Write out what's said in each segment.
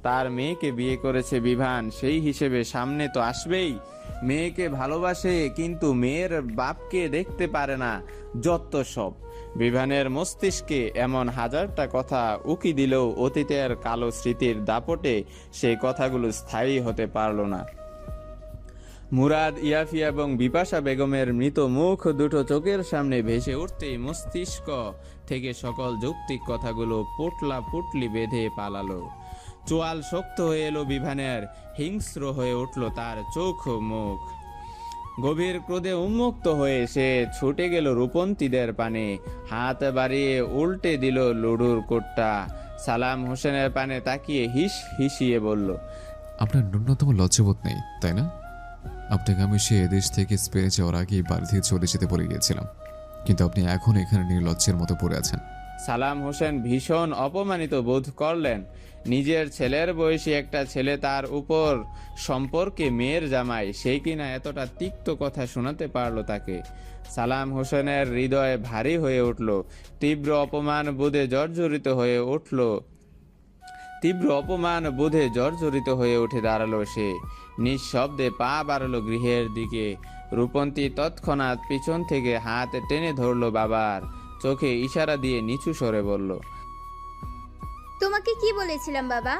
তার মেয়েকে বিয়ে করেছে বিভান, সেই হিসেবে সামনে তো আসবেই। মেয়েকে ভালোবাসে কিন্তু মেয়ের বাপকে দেখতে পারে না, যত সব। বিভানের মস্তিষ্কে এমন হাজারটা কথা উকি দিলেও অতীতের কালো স্মৃতির দাপটে সেই কথাগুলো স্থায়ী হতে পারল না। মুরাদ, ইয়াফিয়া এবং বিপাশা বেগমের মৃত মুখ দুটো চোখের সামনে ভেসে উঠতেই মস্তিষ্ক থেকে সকল যৌক্তিক কথাগুলো পোটলা পুটলি বেঁধে পালালো। চোয়াল শক্ত হয়ে এলো বিভানের, হিংস্র হয়ে উঠল তার চোখ মুখ। গভীর ক্রোধে উন্মুক্ত হয়ে সে ছুটে গেল রূপন্তীদের পানে, হাত বাড়িয়ে উল্টে দিল লুডুর কোটটা। সালাম হোসেনের পানে তাকিয়ে হিস হিসিয়ে বলল, আপনার ন্যূনতম লজ্জাবোধ নেই, তাই না? আপনাকে আমি সে এদেশ থেকে স্পেনে যাওয়ার আগেই বাড়ি থেকে চলে যেতে বলে গিয়েছিলাম, কিন্তু আপনি এখন এখানে নির্লজ্জের মতো পড়ে আছেন। সালাম হোসেন ভীষণ অপমানিত বোধ করলেন। নিজের ছেলের বয়সী একটা ছেলে তার উপর সম্পর্কে মেয়ের জামাই, সেই কিনা এতটা তিক্ত কথা শোনাতে পারলো তাকে। সালাম হোসেনের হৃদয় ভারী হয়ে উঠল, তীব্র অপমান বোধে জর্জরিত হয়ে উঠে দাঁড়ালো সে। নিঃশব্দে পা বাড়ালো গৃহের দিকে। রূপন্তী তৎক্ষণাৎ পিছন থেকে হাত টেনে ধরলো বাবার, চোখে ইশারা দিয়ে নিচু স্বরে বলল, তোমাকে কি বলেছিলাম বাবা?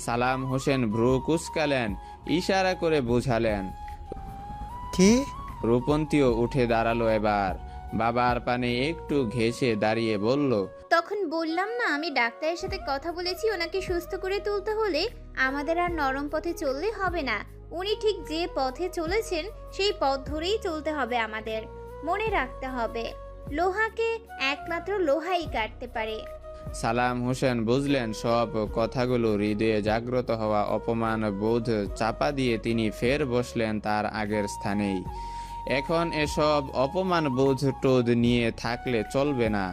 সালাম হোসেন ভ্রু কুঁচকালেন, ইশারা করে বোঝালেন। কি? রূপন্তীও উঠে দাঁড়ালো এবার, বাবার পানে একটু ঘেঁষে দাঁড়িয়ে বলল, তখন বললাম না আমি ডাক্তারের সাথে কথা বলেছি, ওনাকে সুস্থ করে তুলতে হলে আমাদের আর নরম পথে চললে হবে না। উনি ঠিক যে পথে চলেছেন সেই পথ ধরেই চলতে হবে আমাদের। মনে রাখতে হবে, লোহাকে একমাত্র লোহাই কাটতে পারে। সালাম হোসেন বুঝলেন সব কথাগুলো হৃদয়ে জাগ্রত হওয়া অপমান বোধ চাপা দিয়ে তিনি ফের বসলেন তার আগের স্থানেই। এখন এসব অপমান বোধ টোধ নিয়ে থাকলে চলবে না।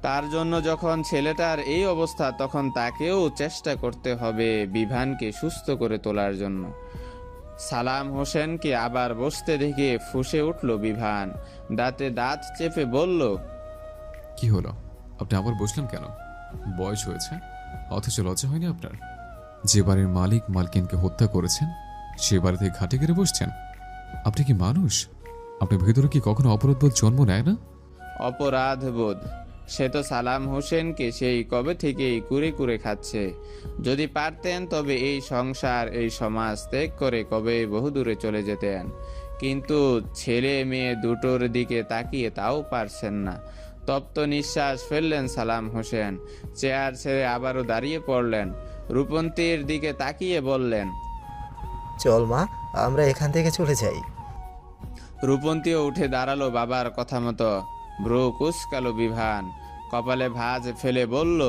তার জন্য যখন ছেলেটার এই অবস্থা, তখন তাকেও চেষ্টা করতে হবে বিভানকে সুস্থ করে তোলার জন্য। সালাম হোসেনকে আবার বসতে দেখে ফুঁসে উঠল বিভান, দাঁতে দাঁত চেপে বলল, কি হলো? আপনি আবার বসলেন কেন? বয়স হয়েছে, অথচ লজ্জা হয়নি আপনার? যে বাড়ির মালিক মালকিনকে হত্যা করেছেন সে বাড়িতে ঘাটে গেড়ে বসছেন? আপনি কি মানুষ? আপনার ভেতরে কি কখনো অপরাধবোধ জন্ম নেয় না? অপরাধ বোধ? সে তো সালাম হোসেনকে সেই কবে থেকেই কুরে কুরে খাচ্ছে। যদি পারতেন তবে এই সংসার এই সমাজ ত্যাগ করে কবে বহুদূরে চলে যেতেন, কিন্তু ছেলে মেয়ে দুটোর দিকে তাকিয়ে তাও পারছেন না। তপ্ত নিঃশ্বাস ফেললেন সালাম হোসেন, চেয়ার ছেড়ে আবারও দাঁড়িয়ে পড়লেন, রূপন্তীর দিকে তাকিয়ে বললেন, চল মা, আমরা এখান থেকে চলে যাই। রূপন্তীও উঠে দাঁড়ালো বাবার কথা মতো। ভ্রু কুঁচকালো বিভান, কপালে ভাঁজ ফেলে বলল,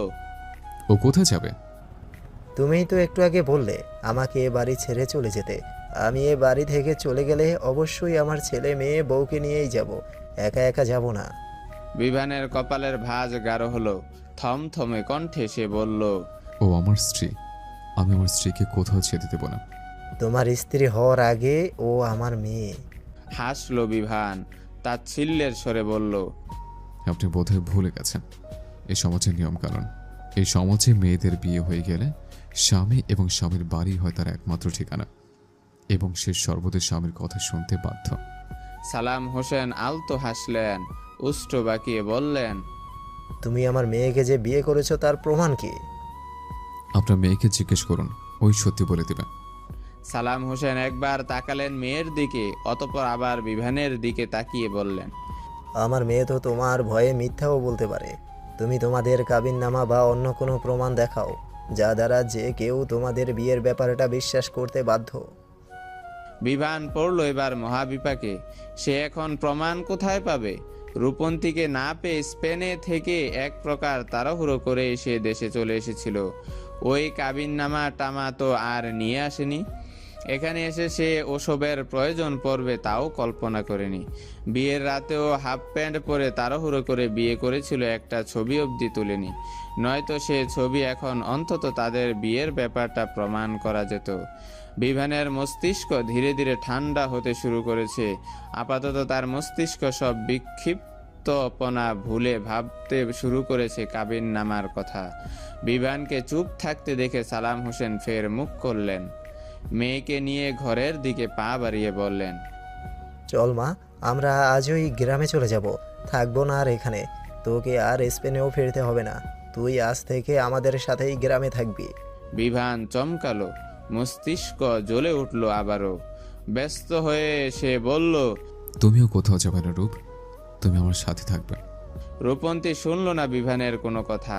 ও কোথায় যাবে? তুমিই তো একটু আগে বললে আমাকে এ বাড়ি ছেড়ে চলে যেতে। আমি এ বাড়ি থেকে চলে গেলে অবশ্যই আমার ছেলে মেয়ে বউকে নিয়েই যাব, একা একা যাব না। বিভানের কপালের ভাঁজ গাঢ় হলো, থমথমে কণ্ঠে সে বলল, ও আমার স্ত্রী, আমি আমার স্ত্রীকে কোথাও যেতে দেব না। তোমার স্ত্রী হওয়ার আগে ও আমার মেয়ে। হাসলো বিভান, তাচ্ছিল্যের স্বরে বলল, আপনি বোধহয় ভুলে গেছেন এই সমাজের নিয়মকানুন। এই সমাজে মেয়েদের বিয়ে হয়ে গেলে স্বামী এবং স্বামীর বাড়ি হয় তার একমাত্র ঠিকানা, এবং সে সর্বদা স্বামীর কথা শুনতে বাধ্য। সালাম হোসেন আলতো হাসলেন, উষ্ঠ বাঁকিয়ে বললেন, তুমি আমার মেয়েকে যে বিয়ে করেছো তার প্রমাণ কি? আপনার মেয়েকে জিজ্ঞেস করুন, ওই সত্যি বলে দেবে। সালাম হোসেন একবার তাকালেন মেয়ের দিকে, অতঃপর আবার বিভানের দিকে তাকিয়ে বললেন, আমার মেয়ে তো তোমার ভয়ে মিথ্যাও বলতে পারে। তুমি তোমাদের কাবিননামা বা অন্য কোনো প্রমাণ দেখাও, যা দ্বারা যে কেউ তোমাদের বিয়ের ব্যাপারটা বিশ্বাস করতে বাধ্য। বিভান পড়ল এবার মহাবিপাকে। সে এখন প্রমাণ কোথায় পাবে? রূপন্তীকে না পেয়ে স্পেনে থেকে এক প্রকার তাড়াহুড়ো করে এসে দেশে চলে এসেছিল। ওই কাবিননামা টামা তো আর নিয়ে আসেনি। এখানে এসে সে ওসবের প্রয়োজন পড়বে তাও কল্পনা করেনি। বিয়ের রাতেও হাফ প্যান্ট পরে তাড়াহুড়ো করে বিয়ে করেছিল, একটা ছবি অবধি তুলেনি। নয়তো সে ছবি এখন অন্তত তাদের বিয়ের ব্যাপারটা প্রমাণ করা যেত। বিভানের মস্তিষ্ক ধীরে ধীরে ঠান্ডা হতে শুরু করেছে। আপাতত তার মস্তিষ্ক সব বিক্ষিপ্ত দায়িত্বপনা ভুলে ভাবতে শুরু করেছে কাবিন নামার কথা। বিভানকে চুপ থাকতে দেখে সালাম হোসেন ফের মুখ করলেন। মেয়েকে নিয়ে ঘরের দিকে পা বাড়িয়ে বললেন, চল মা, আমরা আজই গ্রামে চলে যাব, থাকবো না আর এখানে। তোকে আর স্পেনেও ফিরতে হবে না, তুই আজ থেকে আমাদের সাথেই গ্রামে থাকবি। বিভান চমকালো, মস্তিষ্ক জ্বলে উঠল আবারও। ব্যস্ত হয়ে সে বলল, তুমিও কোথাও যাবে না রূপ, তুমি আমার সাথে থাকবে। রূপন্তী শুনল না বিভানের কোনো কথা,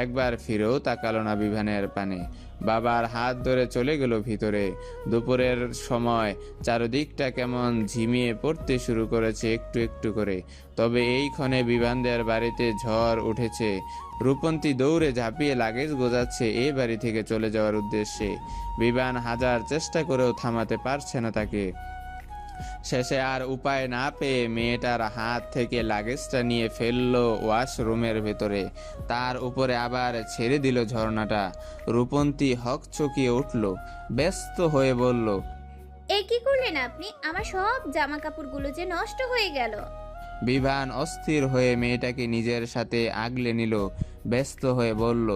একবার ফিরেও তাকালো না বিভানের পানে। বাবার হাত ধরে চলে গেল ভিতরে। দুপুরের সময় চারদিকটা কেমন ঝিমিয়ে পড়তে শুরু করেছে একটু একটু করে। তবে এই ক্ষণে বিভানদের বাড়িতে ঝড় উঠেছে। রূপন্তী দৌড়ে ঝাঁপিয়ে লাগেজ গোজাচ্ছে এই বাড়ি থেকে চলে যাওয়ার উদ্দেশ্যে। বিভান হাজার চেষ্টা করেও থামাতে পারছে না তাকে। শেষে আর উপায় না পেয়ে মেয়েটার হাত থেকে লাগেজটা নিয়ে ফেললো ওয়াশরুমের ভেতরে। তার উপরে আবার ছেড়ে দিল ঝর্ণাটা। রূপন্তী হকচকিয়ে উঠল, ব্যস্ত হয়ে বলল, এ কি করলেন আপনি? আমার সব জামা কাপড়গুলো যে নষ্ট হয়ে গেল। বিভান অস্থির হয়ে মেয়েটাকে নিজের সাথে আগলে নিল, ব্যস্ত হয়ে বলল,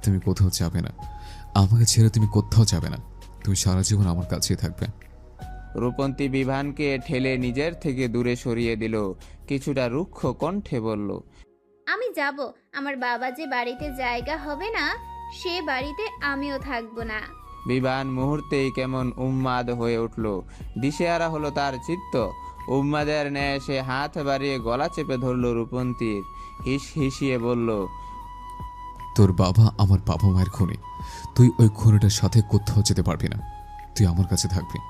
তুমি কোথাও যাবে না, আমাকে ছেড়ে তুমি কোথাও যাবে না, তুমি সারা জীবন আমার কাছেই থাকবে। রূপন্তী বিভানকে ঠেলে নিজের থেকে দূরে সরিয়ে দিল, কিছুটা রুক্ষ কণ্ঠে বলল, আমি যাব, আমার বাবা যে বাড়িতে জায়গা হবে না সে বাড়িতে আমিও থাকবো না। বিভান মুহূর্তেই কেমন উন্মাদ হয়ে উঠল। দিশেহারা হলো তার চিত্ত। উন্মাদের ন্যায় সে হাত বাড়িয়ে গলা চেপে ধরল রূপন্তীর। হিসিয়ে বলল, তোর বাবা আমার বাবা মায়ের খুনি, তুই ওই খুনিটার সাথে কোথাও যেতে পারবি না, তুই আমার কাছে থাকবি।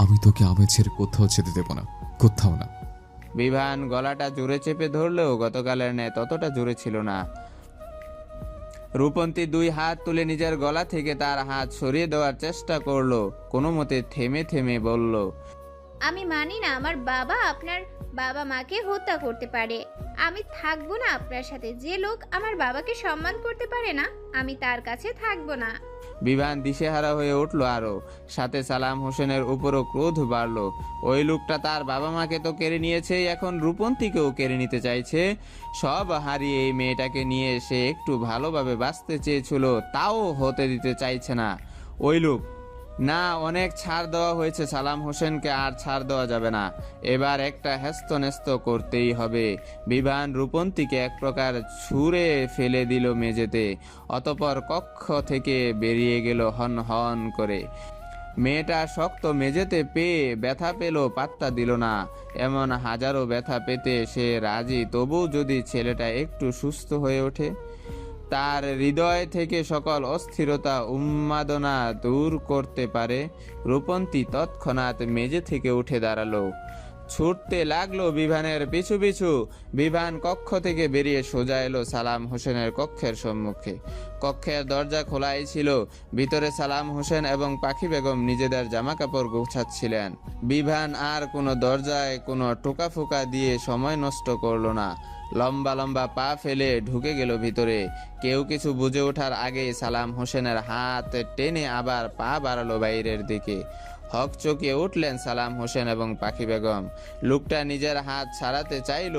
আমি তোকে আমি ছেড়ে কোথাও যেতে দেবো না, কোথাও না। বিভান গলাটা জোরে চেপে ধরলেও গতকালের ন্যায় ততটা জোরে ছিল না। রূপন্তী দুই হাত তুলে নিজের গলা থেকে তার হাত সরিয়ে দেওয়ার চেষ্টা করলো, কোনো মতে থেমে থেমে বলল, আমি মানি না আমার বাবা আপনার বাবা মাকে হত্যা করতে পারে। আমি থাকবো না আপনার সাথে। যে লোক আমার বাবাকে সম্মান করতে পারে না আমি তার কাছে থাকবো না। বিভান দিশেহারা হয়ে উঠল আরো, সাথে সালাম হোসেনের উপরও ক্রোধ বাড়ল। ওই লোকটা তার বাবা মাকে তো কেড়ে নিয়েছে, এখন রূপন্তীকেও কেড়ে নিতে চাইছে। সব হারিয়ে এই মেয়েটাকে নিয়ে সে একটু ভালোভাবে বাঁচতে চেয়েছিল, তাও হতে দিতে চাইছে না ওই লোক। না, অনেক ছাড় দেওয়া হয়েছে সালাম হোসেনকে, আর ছাড় দেওয়া যাবে না। এবার একটা হেস্তনেস্ত করতেই হবে। বিভান রূপন্তীকে এক প্রকার ছুঁড়ে ফেলে দিল মেঝেতে, অতঃপর কক্ষ থেকে বেরিয়ে গেল হন হন করে। মেয়েটা শক্ত মেঝেতে পেয়ে ব্যথা পেল, পাত্তা দিল না। এমন হাজারো ব্যথা পেতে সে রাজি, তবু যদি ছেলেটা একটু সুস্থ হয়ে ওঠে, তার হৃদয় থেকে সকল অস্থিরতা উন্মাদনা দূর করতে পারে। রূপন্তী তৎক্ষণাৎ মেঝে থেকে উঠে দাঁড়ালো, ছুটতে লাগলো বিভানের পিছু পিছু। বিভান কক্ষ থেকে বেরিয়ে সোজা এলো সালাম হোসেনের কক্ষের সম্মুখে। কক্ষের দরজা খোলাই ছিল। ভিতরে সালাম হোসেন এবং পাখি বেগম নিজেদের জামাকাপড় গোছাচ্ছিলেন। বিভান আর কোনো দরজায় কোনো টোকাফোকা দিয়ে সময় নষ্ট করলো না, লম্বা লম্বা পা ফেলে ঢুকে গেল ভিতরে। কেউ কিছু বুঝে ওঠার আগেই সালাম হোসেনের হাত টেনে আবার পা বাড়ালো বাইরের দিকে। হকচকিয়ে উঠলেন সালাম হোসেন এবং পাখি বেগম। লোকটা নিজের হাত ছাড়াতে চাইল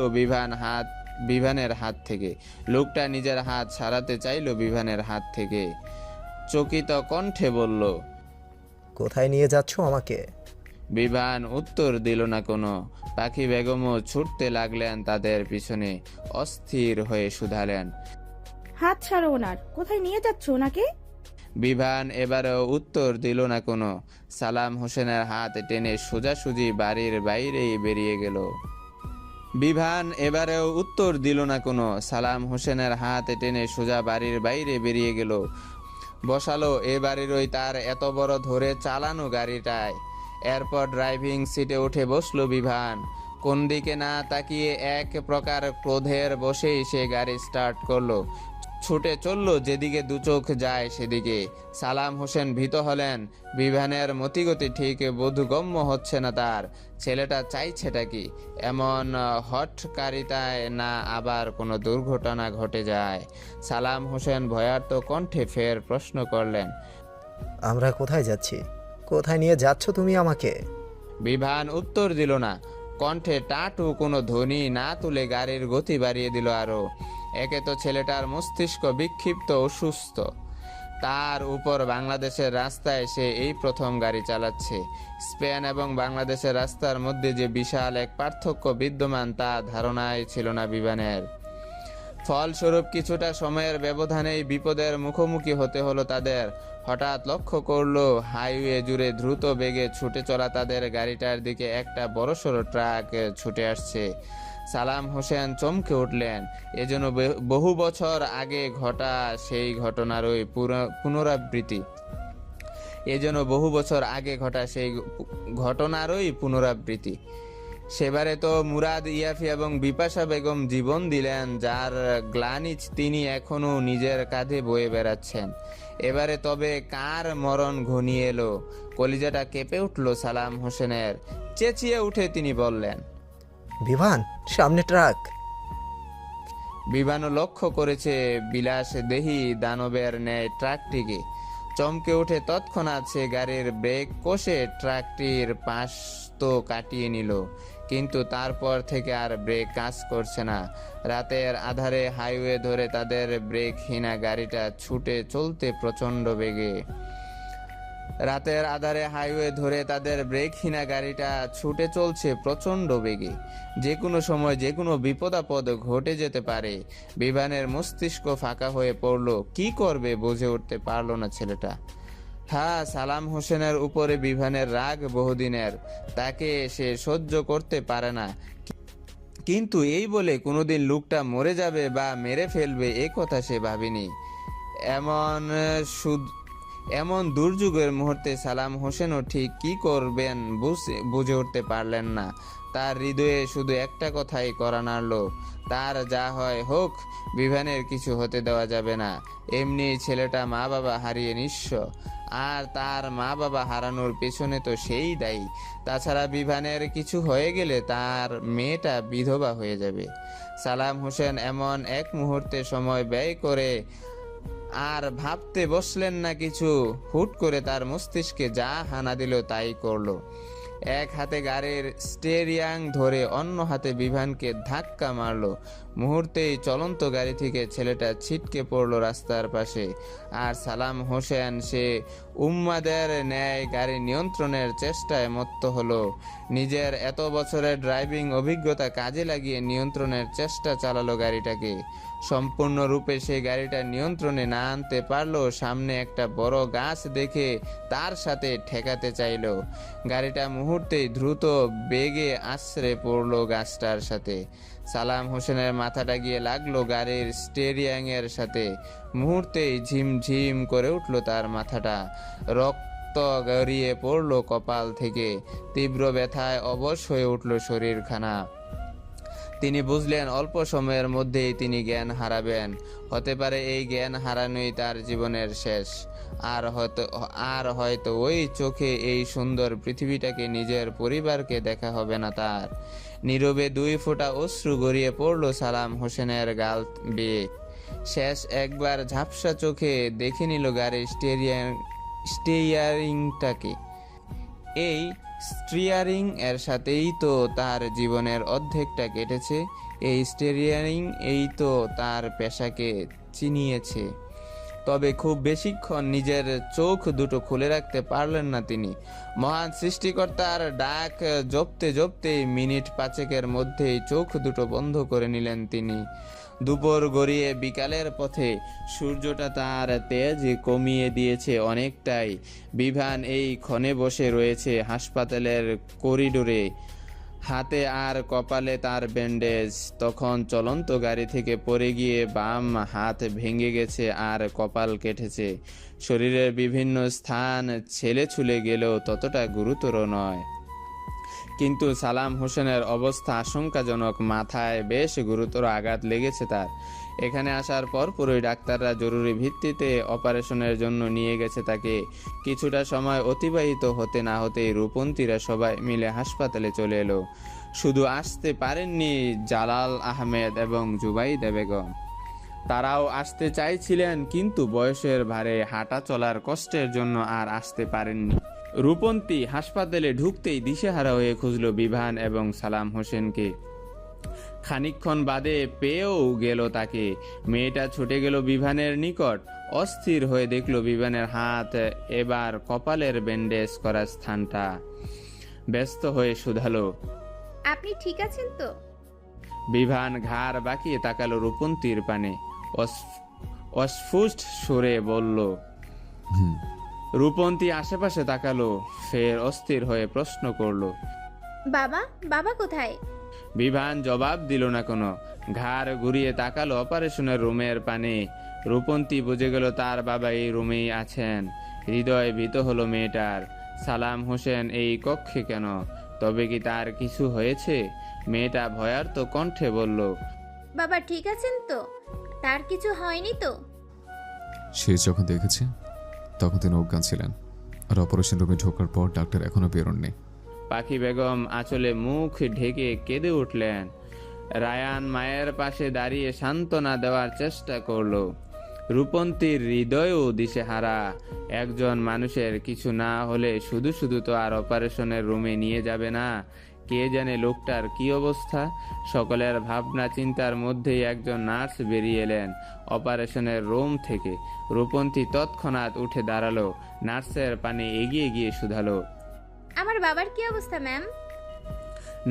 বিভানের হাত থেকে। লোকটা নিজের হাত ছাড়াতে চাইল বিভানের হাত থেকে। চকিত কণ্ঠে বলল, কোথায় নিয়ে যাচ্ছ আমাকে? বিভান উত্তর দিল না কোনো। পাখি বেগমও ছুটতে লাগলেন তাদের পিছনে, অস্থির হয়ে শুধালেন, হাত ছাড়ো ওনার, কোথায় নিয়ে যাচ্ছ ওনাকে? বিভান এবারেও উত্তর দিল না কোনো। সালাম হোসেনের হাত টেনে সোজাসুজি বাড়ির বাইরেই বেরিয়ে গেল। বিভান এবারেও উত্তর দিল না কোনো। সালাম হোসেনের হাত টেনে সোজা বাড়ির বাইরে বেরিয়ে গেল। বসালো এ বাড়িরই তার এত বড় ধরে চালানো গাড়িটায়। এরপর ড্রাইভিং সিটে উঠে বসলো বিভান। কোন দিকে না তাকিয়ে এক প্রকার ক্রোধের বসেই সে গাড়ি স্টার্ট করলো। ছুটে চলল যেদিকে দু চোখ যায় সেদিকে। সালাম হোসেন ভীত হলেন। বিভানের মতিগতি ঠিক বোধগম্য হচ্ছে না তার। ছেলেটা চাইছেটা কি? এমন হঠকারিতায় না আবার কোনো দুর্ঘটনা ঘটে যায়? সালাম হোসেন ভয়ার্ত কণ্ঠে ফের প্রশ্ন করলেন, আমরা কোথায় যাচ্ছি? কোথায় নিয়ে যাচ্ছ তুমি আমাকে? বিভান উত্তর দিল না। কণ্ঠে টাটু কোনো ধ্বনি না তুলে গাড়ির গতি বাড়িয়ে দিল আরো। একে তো ছেলেটার মস্তিষ্ক বিক্ষিপ্ত, অসুস্থ, তার উপর বাংলাদেশের রাস্তায় সে এই প্রথম গাড়ি চালাচ্ছে। স্পেন এবং বাংলাদেশের রাস্তার মধ্যে যে বিশাল এক পার্থক্য বিদ্যমান তা ধারণাই ছিল না বিমানের। ফলস্বরূপ কিছুটা সময়ের ব্যবধানেই বিপদের মুখোমুখি হতে হলো তাদের। হঠাৎ লক্ষ্য করলো হাইওয়ে জুড়ে দ্রুত বেগে ছুটে চলা তাদের গাড়িটার দিকে একটা বড়সড় ট্রাক ছুটে আসছে। সালাম হোসেন চমকে উঠলেন। এজন্য বহু বছর আগে ঘটা সেই ঘটনারই পুনরাবৃত্তি। এজন্য বহু বছর আগে ঘটা সেই ঘটনারই পুনরাবৃত্তি। সেবারে তো মুরাদ, ইয়াফি এবং বিপাশা বেগম জীবন দিলেন, যার গ্লানি তিনি এখনো নিজের কাঁধে বয়ে বেড়াচ্ছেন। এবারে তবে কার মরণ ঘনিয়ে এলো? কলিজাটা কেঁপে উঠল সালাম হোসেনের। চেঁচিয়ে উঠে তিনি বললেন, বিভান, সামনে ট্রাক। বিমানও লক্ষ্য করেছে বিলাস দেহি দানবের ন্যায় ট্রাকটিকে। চমকে উঠে তৎক্ষণাৎ সে গাড়ির ব্রেক কষে ট্রাকটির পাশ তো কাটিয়ে নিল, কিন্তু তারপর থেকে আর ব্রেক কাজ করছে না। রাতের আধারে হাইওয়ে ধরে তাদের ব্রেকহীনা গাড়িটা ছুটে চলতে প্রচন্ড বেগে। রাতের আধারে হাইওয়ে ধরে তাদের ব্রেকহীনা গাড়িটা ছুটে চলছে প্রচন্ড বেগে। যে কোনো সময় যে কোনো বিপদ আপদ ঘটে যেতে পারে। বিমানের মস্তিষ্ক ফাঁকা হয়ে পড়ল। কি করবে বুঝে উঠতে পারলো না ছেলেটা। হ্যাঁ, সালাম হোসেনের উপরে বিভানের রাগ বহুদিনের, তাকে সে সহ্য করতে পারে না। কিন্তু এই বলে কোনোদিন লোকটা মরে যাবে বা মেরে ফেলবে এ কথা সে ভাবেনি। এমন দুর্যোগের মুহূর্তে সালাম হোসেনও ঠিক কি করবেন বুঝে উঠতে পারলেন না। তার হৃদয়ে শুধু একটা কথাই কড়া নাড়ল, তার যা হয় হোক, বিভানের কিছু হতে দেওয়া যাবে না। এমনি ছেলেটা মা বাবা হারিয়ে নিঃস্ব, আর তার মা বাবা হারানোর পেছনে তো সেই দায়ী। তাছাড়া বিভানের কিছু হয়ে গেলে তার মেয়েটা বিধবা হয়ে যাবে। সালাম হোসেন এমন এক মুহূর্তে সময় ব্যয় করে আর ভাবতে বসলেন না কিছু। হুট করে তার মস্তিষ্কে যা হানা দিল তাই করলো। এক হাতে গাড়ির স্টেরিয়াং ধরে অন্য হাতে বিভানকে ধাক্কা মারলো। মুহূর্তেই চলন্ত গাড়ি থেকে ছেলেটা ছিটকে পড়লো রাস্তার পাশে। আর সালাম হোসেন সে উম্মাদের ন্যায় গাড়ি নিয়ন্ত্রণের চেষ্টায় মত্ত হলো। নিজের এত বছরের ড্রাইভিং অভিজ্ঞতা কাজে লাগিয়ে নিয়ন্ত্রণের চেষ্টা চালালো গাড়িটাকে। সম্পূর্ণরূপে সে গাড়িটা নিয়ন্ত্রণে না আনতে পারলেও সামনে একটা বড় গাছ দেখে তার সাথে ঠেকাতে চাইল। গাড়িটা মুহূর্তেই দ্রুত বেগে আছড়ে পড়লো গাছটার সাথে। সালাম হোসেনের মাথাটা গিয়ে লাগলো গাড়ির স্টেরিয়াং এর সাথে। মুহূর্তেই ঝিমঝিম করে উঠলো তার মাথাটা। রক্ত গড়িয়ে পড়লো কপাল থেকে। তীব্র ব্যথায় অবশ হয়ে উঠলো শরীরখানা। তিনি বুঝলেন অল্প সময়ের মধ্যেই তিনি জ্ঞান হারাবেন। হতে পারে এই জ্ঞান হারানোই তার জীবনের শেষ। আর হয়তো ওই চোখে এই সুন্দর পৃথিবীটাকে, নিজের পরিবারকে দেখা হবে না তার। নীরবে 2 ফোঁটা অশ্রু গড়িয়ে পড়ল সালাম হোসেনের গাল বেয়ে। শেষ একবার ঝাপসা চোখে দেখে নিল গাড়ির স্টিয়ারিংটাকে। এই স্টিয়ারিং এর সাথেই তো তার জীবনের অর্ধেকটা কেটেছে। এই স্টিয়ারিং এই তো তার পেশাকে চিনিয়েছে। তবে খুব বেশিক্ষণ নিজের চোখ দুটো খুলে রাখতে পারলেন না তিনি। মহান সৃষ্টিকর্তার ডাক জপতে জপতে মিনিট 5 মধ্যেই চোখ দুটো বন্ধ করে নিলেন তিনি। দুপুর গড়িয়ে বিকালের পথে। সূর্যটা তার তেজ কমিয়ে দিয়েছে অনেকটাই। বিভান এই ক্ষণে বসে রয়েছে হাসপাতালের করিডোরে, হাতে আর কপালে তার ব্যান্ডেজ। তখন চলন্ত গাড়ি থেকে পড়ে গিয়ে বাম হাত ভেঙে গেছে আর কপাল কেটেছে। শরীরের বিভিন্ন স্থান ছেলে ছুলে গেলেও ততটা গুরুতর নয়। কিন্তু সালাম হোসেনের অবস্থা আশঙ্কাজনক। মাথায় বেশ গুরুতর আঘাত লেগেছে তার। এখানে আসার পরপরই ডাক্তাররা জরুরি ভিত্তিতে অপারেশনের জন্য নিয়ে গেছে তাকে। কিছুটা সময় অতিবাহিত হতে না হতেই রূপন্তীরা সবাই মিলে হাসপাতালে চলে এলো। শুধু আসতে পারেননি জালাল আহমেদ এবং জুবাইদা বেগম। তারাও আসতে চাইছিলেন, কিন্তু বয়সের ভারে হাঁটা চলার কষ্টের জন্য আর আসতে পারেননি। রূপন্তী হাসপাতালে ঢুকতেই দিশেহারা হয়ে খুঁজল বিভান এবং সালাম হোসেনকে। খানিকক্ষণ বাদে পেয়েও গেল তাকে। মেয়েটা ছুটে গেল বিভানের নিকট। অস্থির হয়ে দেখল বিভানের হাত এবার কপালের ব্যান্ডেজ করা স্থানটা। ব্যস্ত হয়ে শুধালো, আপনি ঠিক আছেন তো? বিভান ঘাড় বাঁকিয়ে তাকালো রূপন্তীর পানে। অস্ফুট সুরে বলল। হুম। রূপন্তী আশেপাশে তাকালো, ফের অস্থির হয়ে প্রশ্ন করলো, বাবা, বাবা কোথায়? বিভান জবাব দিল না কোনো। ঘাড় ঘুরিয়ে তাকালো অপারেশনের রুমের পানে। রূপন্তী বুঝে গেল তার বাবা এই রুমেই আছেন। হৃদয় ভীত হলো মেয়েটার। সালাম হোসেন এই কক্ষে কেন? তবে কি তার কিছু হয়েছে? মেয়েটা ভয়ার্ত কণ্ঠে বলল, বাবা ঠিক আছেন তো? তার কিছু হয়নি তো? সে যখন দেখেছে তখন তিনি অজ্ঞান ছিলেন, আর অপারেশন রুমে ঢোকার পর ডাক্তার এখনো বেরোননি। পাখি বেগম আঁচলে মুখ ঢেকে কেঁদে উঠলেন। রায়ান মায়ের পাশে দাঁড়িয়ে সান্ত্বনা দেওয়ার চেষ্টা করলো। রূপন্তীর হৃদয়ও দিশেহারা। একজন মানুষের কিছু না হলে শুধু শুধু তো আর অপারেশনের রুমে নিয়ে যাবে না। কে জানে লোকটার কি অবস্থা। সকলের ভাবনা চিন্তার মধ্যেই একজন নার্স বেরিয়ে এলেন অপারেশনের রুম থেকে। রূপন্তী তৎক্ষণাৎ উঠে দাঁড়ালো, নার্সের পানে এগিয়ে গিয়ে শুধালো, আমার বাবার কি অবস্থা ম্যাম?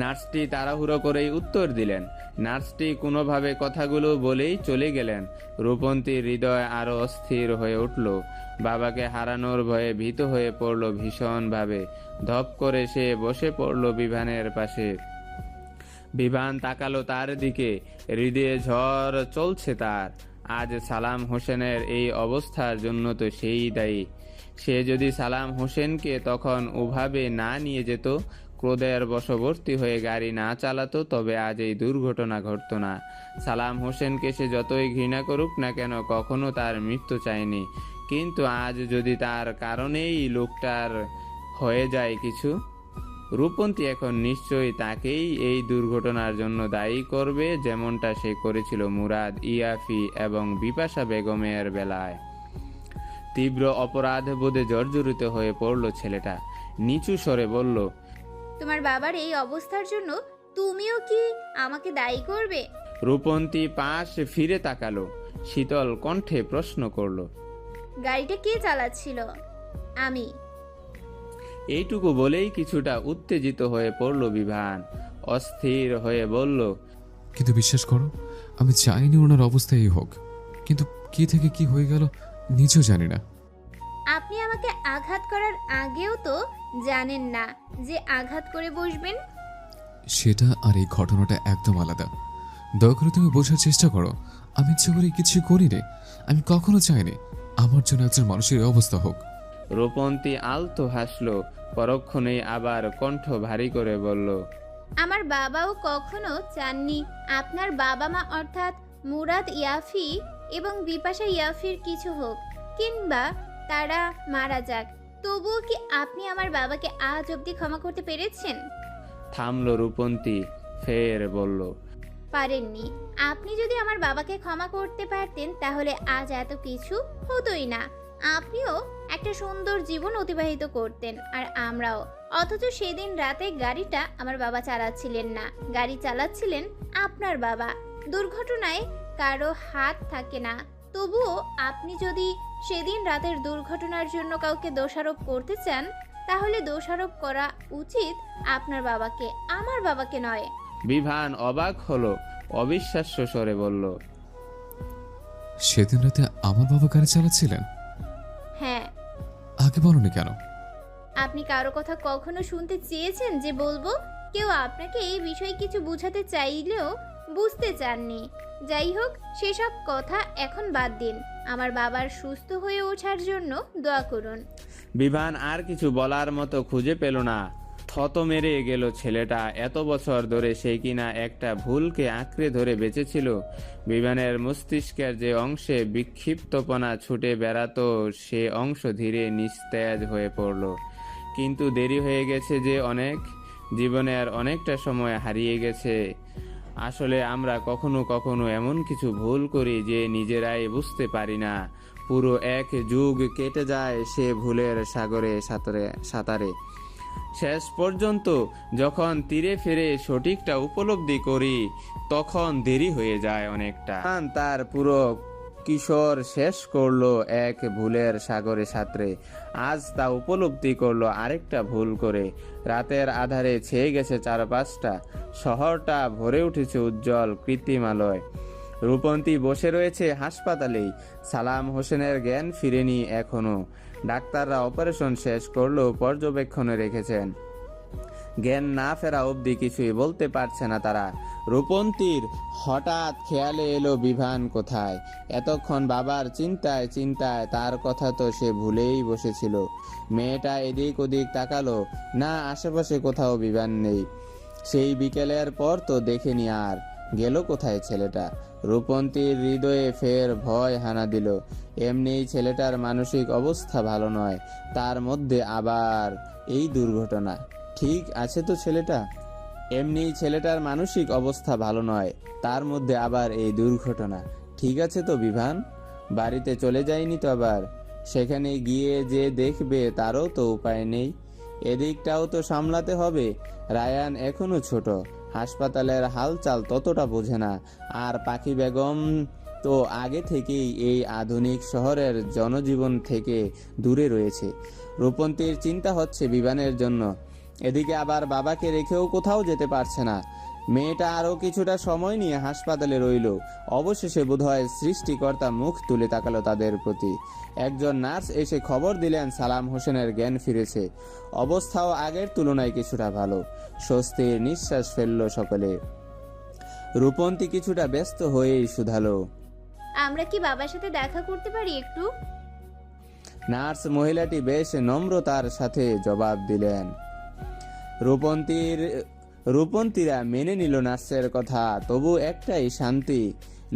নার্সটি তাড়াহুড়ো করেই উত্তর দিলেন। নার্সটি কোনোভাবে কথাগুলো বলেই চলে গেলেন। রূপন্তীর হৃদয় আরো অস্থির হয়ে উঠল। বাবাকে হারানোর ভয়ে ভীত হয়ে পড়ল ভীষণভাবে। ধপ করে সে বসে পড়ল বিভানের পাশে। বিভান তাকালো তার দিকে। হৃদয়ে ঝড় চলছে তার। আজ সালাম হোসেনের এই অবস্থার জন্য তো সেই দায়ী। সে যদি সালাম হোসেনকে তখন ওভাবে না নিয়ে যেত, ক্রোধের বশবর্তী হয়ে গাড়ি না চালাতো, তবে আজ এই দুর্ঘটনা ঘটতো না। সালাম হোসেনকে সে যতই ঘৃণা করুক না কেন কখনো তার মৃত্যু চায়নি। কিন্তু আজ যদি তার কারণেই লোকটার হয়ে যায় কিছু, রূপন্তী এখন নিশ্চয়ই তাকেই এই দুর্ঘটনার জন্য দায়ী করবে, যেমনটা সে করেছিল মুরাদ, ইয়াফি এবং বিপাশা বেগমের বেলায়। তীব্র অপরাধ বোধে জর্জরিত হয়ে পড়ল ছেলেটা। নিচু স্বরে বলল, তোমার বাবার এই অবস্থার জন্য তুমিও কি আমাকে দায়ী করবে? রূপন্তী পাশ ফিরে তাকালো, শীতল কণ্ঠে প্রশ্ন করলো, গাড়িটা কে চালাচ্ছিল? আমি। এইটুকু বলেই কিছুটা উত্তেজিত হয়ে পড়ল বিভান। অস্থির হয়ে বলল, কিন্তু বিশ্বাস করো, আমি চাইনি ওনার অবস্থা এই হোক, কিন্তু কি থেকে কি হয়ে গেল নিজেও জানি না। আপনি আমাকে আঘাত করার আগেও তো জানেন না যে আঘাত করে বসবেন। সেটা আর এই ঘটনাটা একদম আলাদা। দয়া করে তুমি বোঝার চেষ্টা করো, আমি ইচ্ছে করে কিছু করিনি। আমি কখনো চাইনি আমার জন্য একজন মানুষের এই অবস্থা হোক। রূপন্তী আলতো হাসলো, পরক্ষণেই আবার কণ্ঠ ভারী করে বলল, আমার বাবাও কখনো চাননি আপনার বাবা মা অর্থাৎ মুরাদ ইয়াফি এবং বিপাশা ইয়াফির কিছু হোক, কিংবা তারা মারা যাক। তবুও কি আপনি আমার বাবাকে আজ অবধি ক্ষমা করতে পেরেছেন? থামলো রূপন্তী, ফের বলল, পারেননি। আপনি যদি আমার বাবাকে ক্ষমা করতে পারতেন তাহলে আজ এত কিছু হতোই না। আপনিও একটা সুন্দর জীবন অতিবাহিত করতেন, আর আমরাও। অথচ সেদিন রাতে গাড়িটা আমার বাবা চালাচ্ছিলেন না, গাড়ি চালাচ্ছিলেন আপনার বাবা। দুর্ঘটনায় কারো হাত থাকে না, তবুও আপনি যদি সেদিন রাতের দুর্ঘটনার জন্য কাউকে দোষারোপ করতে চান, তাহলে দোষারোপ করা উচিত আপনার বাবাকে, আমার বাবাকে নয়। বিভান অবাক হলো, অবিশ্বাস্য স্বরে বলল, সেদিন রাতে আমার বাবা গাড়ি চালাচ্ছিলেন? হ্যাঁ। আগে বলনি কেন? আপনি কারো কথা কখনো শুনতে চেয়েছেন যে বলবো? কেউ আপনাকে এই বিষয়ে কিছু বোঝাতে চাইলেও বুঝতে চাননি। যাই হোক, সেসব কথা এখন বাদ দিন। আমার বাবার সুস্থ হয়ে ওঠার জন্য দোয়া করুন। বিভান আর কিছু বলার মতো খুঁজে পেল না। থত মেরে গেল ছেলেটা। এত বছর ধরে সে কিনা একটা ভুলকে আঁকড়ে ধরে বেঁচেছিল। বিভানের মস্তিষ্কের যে অংশে বিক্ষিপ্তপনা ছুটে বেড়াতো, সে অংশ ধীরে নিস্তেজ হয়ে পড়ল। কিন্তু দেরি হয়ে গেছে যে অনেক। জীবনের অনেকটা সময় হারিয়ে গেছে। আসলে আমরা কখনো কখনো এমন কিছু ভুল করি যে নিজেরাই বুঝতে পারি না। পুরো এক যুগ কেটে যায় সে ভুলের সাগরে সাঁতারে। শেষ পর্যন্ত যখন তীরে ফিরে সঠিকটা উপলব্ধি করি তখন দেরি হয়ে যায় অনেকটা। তার পুরো কিশোর শেষ করলো এক ভুলের সাগরে সাঁতরে, আজ তা উপলব্ধি করলো আরেকটা ভুল করে। রাতের আধারে ছেয়ে গেছে চারপাশটা, শহরটা ভরে উঠেছে উজ্জ্বল কৃত্রিম আলোয়। রূপন্তী বসে রয়েছে হাসপাতালেই। সালাম হোসেনের জ্ঞান ফিরেনি এখনো। ডাক্তাররা অপারেশন শেষ করলেও পর্যবেক্ষণে রেখেছেন। জ্ঞান না ফেরা অবধি কিছুই বলতে পারছে না তারা। রূপন্তীর হঠাৎ খেয়ালে এলো বিভান কোথায়। এতক্ষণ বাবার চিন্তায় চিন্তায় তার কথা তো সে ভুলেই বসেছিল। মেয়েটা এদিক ওদিক তাকালো, না আশেপাশে কোথাও বিভান নেই। সেই বিকেলের পর তো দেখেনি আর। গেল কোথায় ছেলেটা? রূপন্তীর হৃদয়ে ফের ভয় হানা দিল। এমনিই ছেলেটার মানসিক অবস্থা ভালো নয়, তার মধ্যে আবার এই দুর্ঘটনা। ঠিক আছে তো ছেলেটা? এমনিই ছেলেটার মানসিক অবস্থা ভালো নয়, তার মধ্যে আবার এই দুর্ঘটনা। ঠিক আছে তো বিভান? বাড়িতে চলে যায়নি তো আবার? সেখানে গিয়ে যে দেখবে তারও তো উপায় নেই। এদিকটাও তো সামলাতে হবে। রায়ান এখনো ছোট, হাসপাতালের হালচাল ততটা বোঝে না। আর পাখি বেগম তো আগে থেকেই এই আধুনিক শহরের জনজীবন থেকে দূরে রয়েছে। রূপন্তীর চিন্তা হচ্ছে বিভানের জন্য। এদিকে আবার বাবাকে রেখেও কোথাও যেতে পারছে না। মেয়েটা আরও কিছুটা সময় নিয়ে হাসপাতালে রইল। অবশেষে বোধহয় সৃষ্টিকর্তা মুখ তুলে তাকালো তাদের প্রতি। একজন নার্স এসে খবর দিলেন সালাম হোসেনের জ্ঞান ফিরেছে। অবস্থাও আগের তুলনায় কিছুটা ভালো। স্বস্তির নিঃশ্বাস ফেলল সকলে। রূপন্তী কিছুটা ব্যস্ত হয়েই শুধালো, আমরা কি বাবার সাথে দেখা করতে পারি একটু? নার্স মহিলাটি বেশ নম্রতার সাথে জবাব দিলেন। রূপন্তীরা মেনে নিল নার্সের কথা। তবু একটাই শান্তি,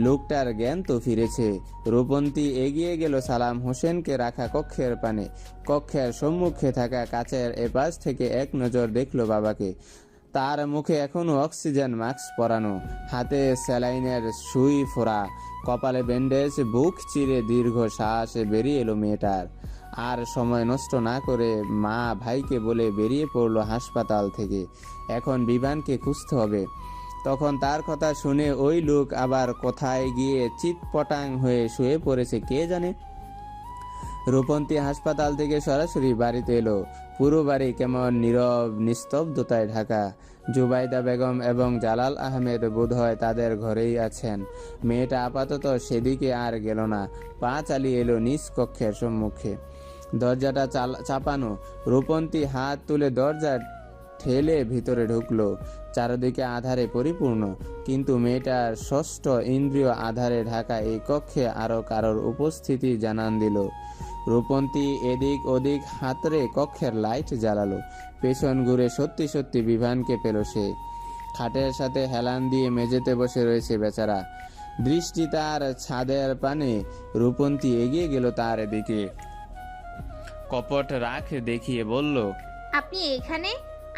লোকটার জ্ঞান তো ফিরেছে। রূপন্তী এগিয়ে গেল সালাম হোসেনকে রাখা কক্ষের পানে। কক্ষের সম্মুখে থাকা কাচের এপাশ থেকে এক নজর দেখল বাবাকে। তার মুখে এখনো অক্সিজেন মাস্ক পরানো, হাতে স্যালাইনের সুই ফোড়া, কপালে ব্যান্ডেজ। বুক চিরে দীর্ঘ শ্বাস বেরিয়ে এলো মেয়েটার। আর সময় নষ্ট না করে মা ভাইকে বলে বেরিয়ে পড়লো হাসপাতাল থেকে। এখন বিভানকে খুঁজতে হবে। তখন তার কথা শুনে ওই লোক আবার কোথায় গিয়ে চিৎপটাং হয়ে শুয়ে পড়েছে কে জানে। রূপন্তী হাসপাতাল থেকে সরাসরি বাড়িতে এলো। পুরো বাড়ি কেমন নীরব নিস্তব্ধতায় ঢাকা। জুবাইদা বেগম এবং জালাল আহমেদ বোধহয় তাদের ঘরেই আছেন। মেয়েটা আপাতত সেদিকে আর গেল না, পা চালিয়ে এলো নিজ কক্ষের সম্মুখে। দরজাটা চাপানো। রূপন্তী হাত তুলে দরজা ঠেলে ভিতরে ঢুকলো। চারদিকে আধারে পরিপূর্ণ, কিন্তু মেয়েটার ষষ্ঠ ইন্দ্রিয় আধারে ঢাকা এই কক্ষে আরো কারোর উপস্থিতি জানান দিল। রূপন্তী এদিক ওদিক হাতড়ে কক্ষের লাইট জ্বালালো। পেছন ঘুরে সত্যি সত্যি বিভানকে পেল সে। খাটের সাথে হেলান দিয়ে মেঝেতে বসে রয়েছে বেচারা। দৃষ্টি তার ছাদের পানে। রূপন্তী এগিয়ে গেল তার দিকে, কপট রাখ দেখিয়ে বলল, আপনি এখানে?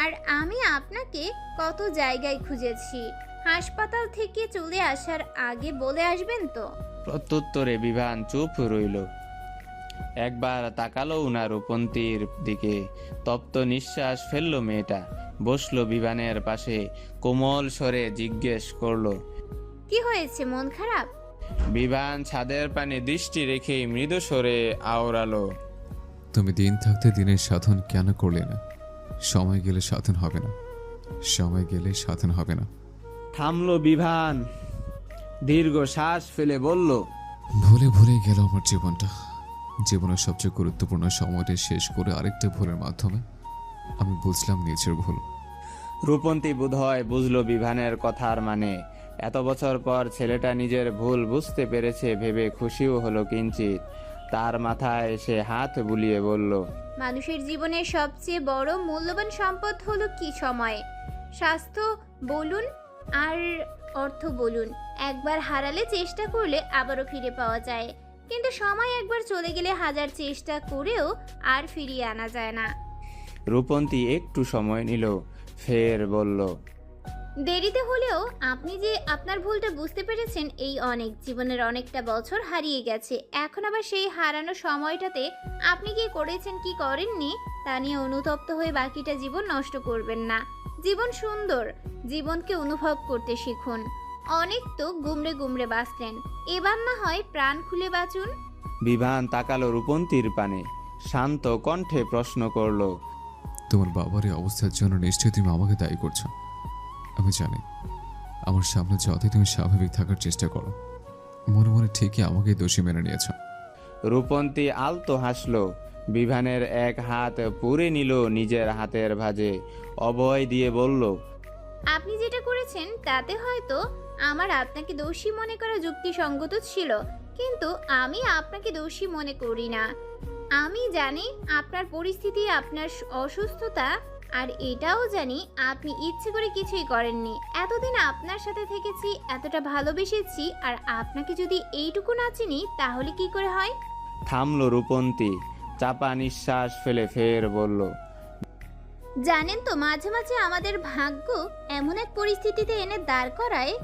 আর আমি আপনাকে কত জায়গায় খুঁজেছি। হাসপাতাল থেকে চলে আসার আগে বলে আসবেন তো? প্রত্যুত্তরে বিভান চুপ রইল। একবার তাকালোও না রূপন্তীর দিকে। তপ্ত নিঃশ্বাস ফেলল মেয়েটা। বসলো বিভানের পাশে। কোমল স্বরে জিজ্ঞেস করলো, কি হয়েছে, মন খারাপ? বিভান ছাদের পানে দৃষ্টি রেখেই মৃদু স্বরে আওড়ালো, তুমি দিন থাকতে দিনের সাধন কেন করলে না? সময় গেলে সাধন হবে না, সময় গেলে সাধন হবে না। থামলো বিভান, দীর্ঘ শ্বাস ফেলে বলল, ভুলে ভুলে গেল আমার জীবনটা। জীবনের সবচেয়ে গুরুত্বপূর্ণ সময়টা শেষ করে আরেকটা ভুলের মাধ্যমে আমি বুঝলাম নিজের ভুল। রূপন্তী বোধহয় বুঝলো বিভানের কথার মানে। এত বছর পর ছেলেটা নিজের ভুল বুঝতে পেরেছে ভেবে খুশিও হলো কিঞ্চিত। তার মাথায় সে হাত বুলিয়ে বলল, মানুষের জীবনের সবচেয়ে বড় মূল্যবান সম্পদ হলো কি? সময়। স্বাস্থ্য বলুন আর অর্থ বলুন, একবার হারালে চেষ্টা করলে আবারও ফিরে পাওয়া যায়, কিন্তু সময় একবার চলে গেলে হাজার চেষ্টা করেও আর ফিরিয়ে আনা যায় না। রূপন্তী একটু সময় নিল, ফের বলল, দেরিতে হলেও আপনি যে আপনার ভুলটা বুঝতে পেরেছেন এই অনেক। জীবনের অনেকটা বছর হারিয়ে গেছে, এখন আবার সেই হারানো সময়টাতে আপনি কি করেছেন কি করেননি তা নিয়ে অনুতপ্ত হয়ে বাকিটা জীবন নষ্ট করবেন না। জীবন সুন্দর, জীবনকে অনুভব করতে শিখুন। অনেক তো গুমড়ে গুমড়ে বাঁচলেন, এবার না হয় প্রাণ খুলে বাঁচুন। বিভান তাকালো রূপন্তীর পানে, শান্ত কণ্ঠে প্রশ্ন করলো। তোমার বাবার এই অবস্থার জন্য নিশ্চয়ই তুমি আমাকে দায়ী করছো। আমি জানি আমার সামনে যতই তুমি স্বাভাবিক থাকার চেষ্টা করো, মনে মনে ঠিকই আমাকেই দোষী মেনে নিয়েছ। রূপন্তী আলতো হাসলো। বিভানের এক হাত পুরে নিল নিজের হাতের ভাঁজে, অভয় দিয়ে বলল, আপনি যেটা করেছেন তাতে হয়তো আমার আপনাকে দোষী মনে করা যুক্তিসঙ্গত ছিল, কিন্তু আমি আপনাকে দোষী মনে করি না। আমি জানি আপনার পরিস্থিতি, আপনার অসুস্থতা, আর এটাও জানি আপনি ইচ্ছে করে কিছুই করেননি। এতদিন আপনার সাথে থেকেছি, এতটা ভালোবেসেছি, আর আপনাকে যদি এইটুকু না চিনি তাহলে কি করে হয়? থামলো রূপন্তী, চাপা নিঃশ্বাস ফেলে ফের বলল, জানেন তো, মাঝে মাঝে আমাদের ভাগ্য এমন এক পরিস্থিতিতে এনে দাঁড় করায়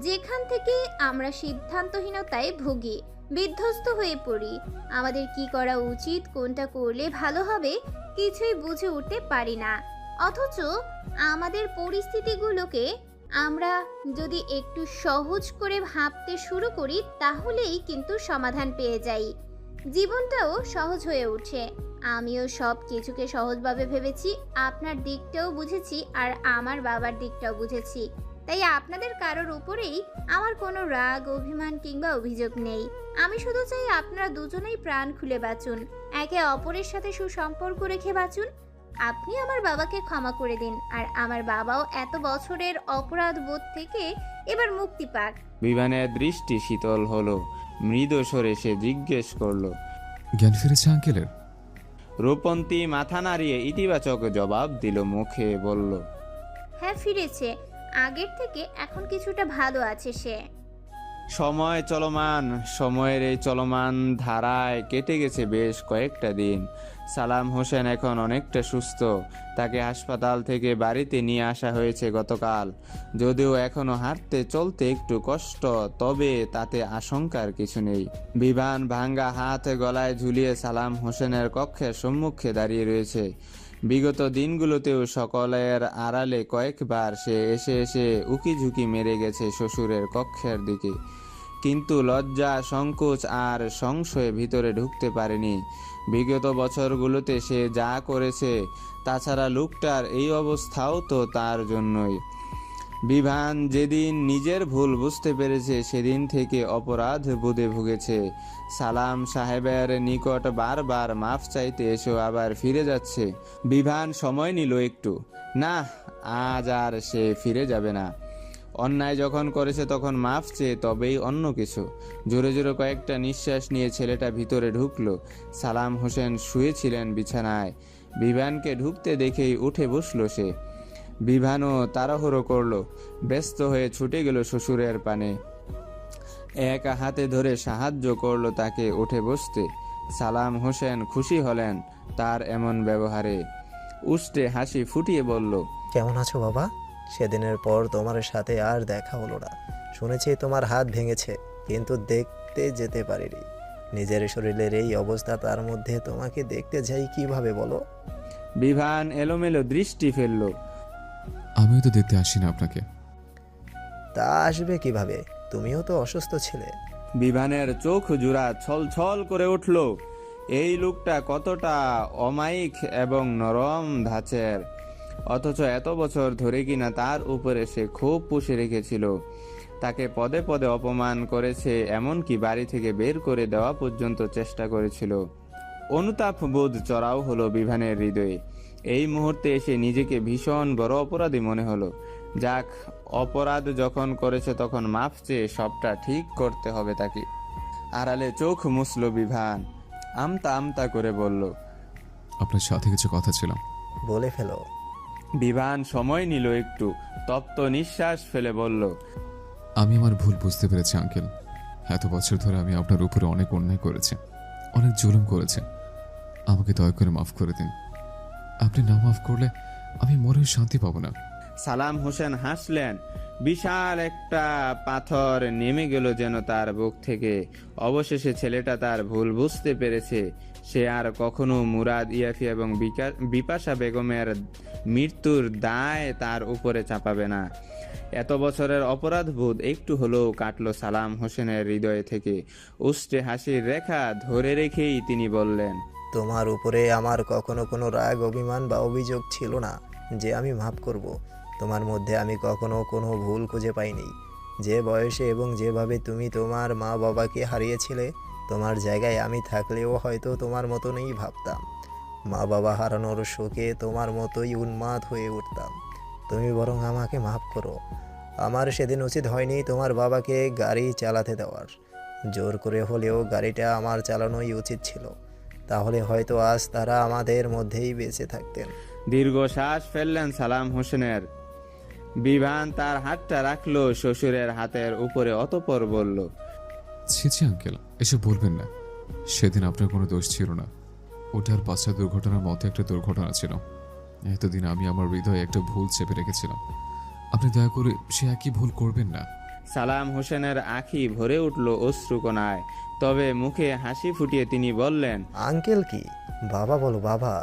যেখান থেকে আমরা সিদ্ধান্তহীনতায় ভুগি, বিধ্বস্ত হয়ে পড়ি। আমাদের কি করা উচিত, কোনটা করলে ভালো হবে কিছুই বুঝে উঠতে পারি না। অথচ আমাদের পরিস্থিতিগুলোকে আমরা যদি একটু সহজ করে ভাবতে শুরু করি তাহলেই কিন্তু সমাধান পেয়ে যাই, জীবনটাও সহজ হয়ে ওঠে। আমিও সব কিছুকে সহজভাবে ভেবেছি, আপনার দিকটাও বুঝেছি আর আমার বাবার দিকটাও বুঝেছি। তাই আপনাদের কারোর উপরেই আমার কোনো রাগ, অভিমান কিংবা অভিযোগ নেই। আমি শুধু চাই আপনারা দুজনেই প্রাণ খুলে বাঁচুন, একে অপরের সাথে সুসম্পর্ক রেখে বাঁচুন। আপনি আমার বাবাকে ক্ষমা করে দিন, আর আমার বাবাও এত বছরের অপরাধ বোধ থেকে এবার মুক্তি পাক। বিভানের দৃষ্টি শীতল হলো। মৃদু স্বরে সে জিজ্ঞেস করলো, জ্ঞান ফিরেছে আঙ্কেলের? রূপন্তী মাথা নাড়িয়ে ইতিবাচক জবাব দিল, মুখে বলল, হ্যাঁ, ফিরেছে। আগের থেকে এখন কিছুটা ভালো আছে সে। সময় চলমান, সময়ের এই চলমান ধারায় কেটে গেছে বেশ কয়েকটা দিন। সালাম হোসেন এখন অনেকটা সুস্থ। তাকে হাসপাতাল থেকে বাড়িতে নিয়ে আসা হয়েছে গতকাল। যদিও এখনো হাঁটতে চলতে একটু কষ্ট, তবে তাতে আশঙ্কার কিছু নেই। বিভান ভাঙ্গা হাত গলায় ঝুলিয়ে সালাম হোসেনের কক্ষের সম্মুখে দাঁড়িয়ে রয়েছে। বিগত দিনগুলোতেও সকলের আড়ালে কয়েকবার সে এসে এসে উকিঝুঁকি মেরে গেছে শ্বশুরের কক্ষের দিকে, কিন্তু লজ্জা, সংকোচ আর সংশয়ে ভিতরে ঢুকতে পারেনি। বিগত বছরগুলোতে সে যা করেছে, তাছাড়া লোকটার এই অবস্থাও তো তার জন্যই। বিভান যেদিন নিজের ভুল বুঝতে পেরেছে সেদিন থেকে অপরাধ বোধে ভুগেছে। সালাম সাহেবের নিকট বারবার মাফ চাইতে এসেও আবার ফিরে যাচ্ছে। বিভান সময় নিল একটু। না, আজ আর সে ফিরে যাবে না। অন্যায় যখন করেছে তখন মাফ চেয়ে তবেই অন্য কিছু। জোরে জোরে কয়েকটা নিঃশ্বাস নিয়ে ছেলেটা ভিতরে ঢুকলো। সালাম হোসেন শুয়েছিলেন বিছানায়। বিভানকে ঢুকতে দেখেই উঠে বসলো সে। বিভানও তাড়াহুড়ো করলো, ব্যস্ত হয়ে ছুটে গেল শ্বশুরের পানে। এক হাতে ধরে সাহায্য করলো তাকে উঠে বসতে। সালাম হোসেন খুশি হলেন তার এমন ব্যবহারে। উষ্টে হাসি ফুটিয়ে বলল, কেমন আছো বাবা? সেদিনের পর তোমার সাথে আর দেখা হলো না। শুনেছি তোমার হাত ভেঙেছে, কিন্তু দেখতে যেতে পারিনি। নিজের শরীরের এই অবস্থা, তার মধ্যে তোমাকে দেখতে যাই কিভাবে বলো? বিভান এলোমেলো দৃষ্টি ফেলল। আমিও তো দেখতে আসি না আপনাকে। তা আসবে কিভাবে? তুমিও তো অসুস্থ ছিলে। বিভানের চোখ জোড়া ছলছল করে উঠল। এই লোকটা কতটা অমায়িক এবং নরম ধাঁচের, অথচ এত বছর ধরে কিনা তার উপরে সে খুব পুষে রেখেছিল। তাকে পদে পদে অপমান করেছে, এমনকি বাড়ি থেকে বের করে দেওয়া পর্যন্ত চেষ্টা করেছিল। অনুতাপ বোধ চড়াও হলো বিভানের হৃদয়ে। এই মুহূর্তে এসে নিজেকে ভীষণ বড় অপরাধী মনে হলো। যাক, অপরাধ যখন করেছে তখন মাফ চেয়ে সবটা ঠিক করতে হবে তাকে। আড়ালে চোখ মুছল বিভান, আমতা আমতা করে বলল, আপনার সাথে কিছু কথা ছিল। বলে ফেলো। বিভান সময় নিল একটু, তপ্ত নিঃশ্বাস ফেলে বলল, আমি আমার ভুল বুঝতে পেরেছি আঙ্কেল। এত বছর ধরে আমি আপনার উপরে অনেক অন্যায় করেছি, অনেক জুলুম করেছি। আমাকে দয়া করে মাফ করে দিন। আপনি না মাফ করলে আমি মরেও শান্তি পাবো না। সালাম হোসেন হাসলেন। বিশাল একটা পাথর নেমে গেল যেন তার বুক থেকে। অবশেষে ছেলেটা তার ভুল বুঝতে পেরেছে। সে আর কখনো মুরাদ, ইয়াফি এবং বিপাশা বেগমের মৃত্যুর দায় তার উপরে চাপাবে না। এত বছরের অপরাধবোধ একটু হলেও কাটলো সালাম হোসেনের হৃদয় থেকে। উষ্ঠে হাসির রেখা ধরে রেখেই তিনি বললেন, তোমার উপরে আমার কখনো কোনো রাগ, অভিমান বা অভিযোগ ছিল না যে আমি মাফ করব। তোমার মধ্যে আমি কখনো কোনো ভুল খুঁজে পাইনি। যে বয়সে এবং যেভাবে তুমি তোমার মা বাবাকে হারিয়েছিলে, তোমার জায়গায় আমি থাকলেও হয়তো তোমার মতনই ভাবতাম। মা বাবা হারানোর শোকে তোমার মতোই উন্মাদ হয়ে উঠতাম। তুমি বরং আমাকে মাফ করো। আমার সেদিন উচিত হয়নি তোমার বাবাকে গাড়ি চালাতে দেওয়ার। জোর করে হলেও গাড়িটা আমার চালানোই উচিত ছিল। তাহলে হয়তো আজ তারা আমাদের মধ্যেই বেঁচে থাকতেন। দীর্ঘশ্বাস ফেললেন সালাম হোসেনের। বিভান তার হাতটা রাখলো শ্বশুরের হাতের উপরে, অতঃপর বলল, ছি ছি আঙ্কেল, এসব বলবেন না। সেদিন আপনার কোনো দোষ ছিল না। ওটার পাঁচটা দুর্ঘটনার মতো একটা দুর্ঘটনা ছিল। এতদিন আমি আমার হৃদয়ে একটা ভুল চেপে রেখেছিলাম। আপনি দয়া করে সে একই ভুল করবেন না। সালাম হোসেনের আঁখি ভরে উঠল অশ্রুকণায়। তবে মুখে হাসি ফুটিয়ে তিনি বললেন, আঙ্কেল কি? বাবা বলো বাবা।